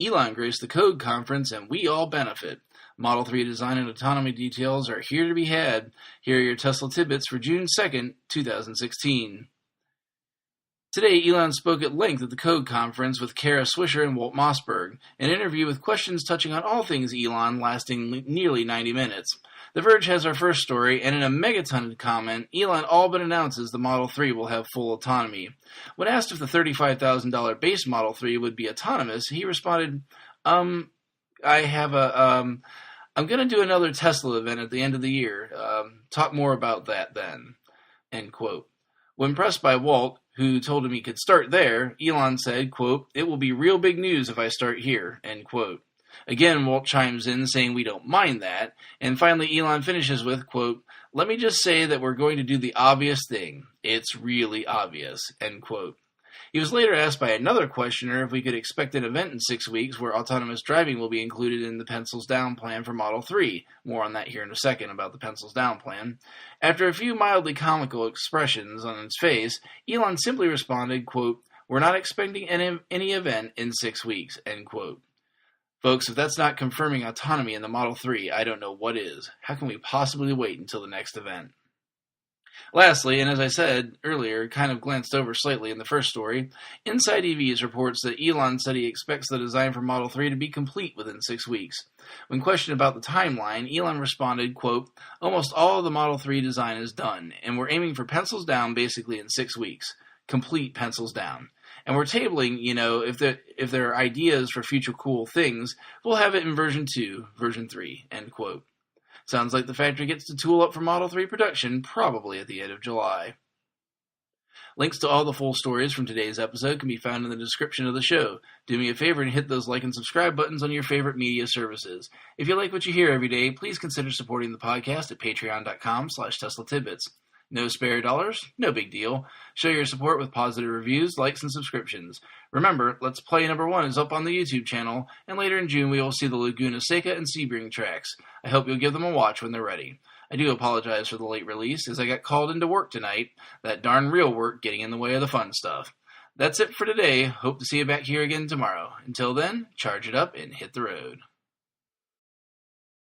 Elon graced the Code Conference, and we all benefit. Model 3 design and autonomy details are here to be had. Here are your Tesla tidbits for June 2nd, 2016. Today, Elon spoke at length at the Code Conference with Kara Swisher and Walt Mossberg, an interview with questions touching on all things Elon lasting nearly 90 minutes. The Verge has our first story, and in a megaton comment, Elon all but announces the Model 3 will have full autonomy. When asked if the $35,000 base Model 3 would be autonomous, he responded, I'm going to do another Tesla event at the end of the year. Talk more about that then. End quote. When pressed by Walt, who told him he could start there, Elon said, quote, "It will be real big news if I start here," end quote. Again, Walt chimes in saying we don't mind that, and finally Elon finishes with, quote, "Let me just say that we're going to do the obvious thing. It's really obvious," end quote. He was later asked by another questioner if we could expect an event in 6 weeks where autonomous driving will be included in the pencils down plan for Model 3. More on that here in a second about the pencils down plan. After a few mildly comical expressions on his face, Elon simply responded, quote, "We're not expecting any event in 6 weeks," end quote. Folks, if that's not confirming autonomy in the Model 3, I don't know what is. How can we possibly wait until the next event? Lastly, and as I said earlier, kind of glanced over slightly in the first story, Inside EVs reports that Elon said he expects the design for Model 3 to be complete within 6 weeks. When questioned about the timeline, Elon responded, quote, "Almost all of the Model 3 design is done, and we're aiming for pencils down basically in 6 weeks. Complete pencils down. And we're tabling, if there are ideas for future cool things, we'll have it in version 2, version 3, end quote. Sounds like the factory gets to tool up for Model 3 production probably at the end of July. Links to all the full stories from today's episode can be found in the description of the show. Do me a favor and hit those like and subscribe buttons on your favorite media services. If you like what you hear every day, please consider supporting the podcast at patreon.com/Tesla Tidbits. No spare dollars? No big deal. Show your support with positive reviews, likes, and subscriptions. Remember, Let's Play #1 is up on the YouTube channel, and later in June we will see the Laguna Seca and Sebring tracks. I hope you'll give them a watch when they're ready. I do apologize for the late release, as I got called into work tonight. That darn real work getting in the way of the fun stuff. That's it for today. Hope to see you back here again tomorrow. Until then, charge it up and hit the road.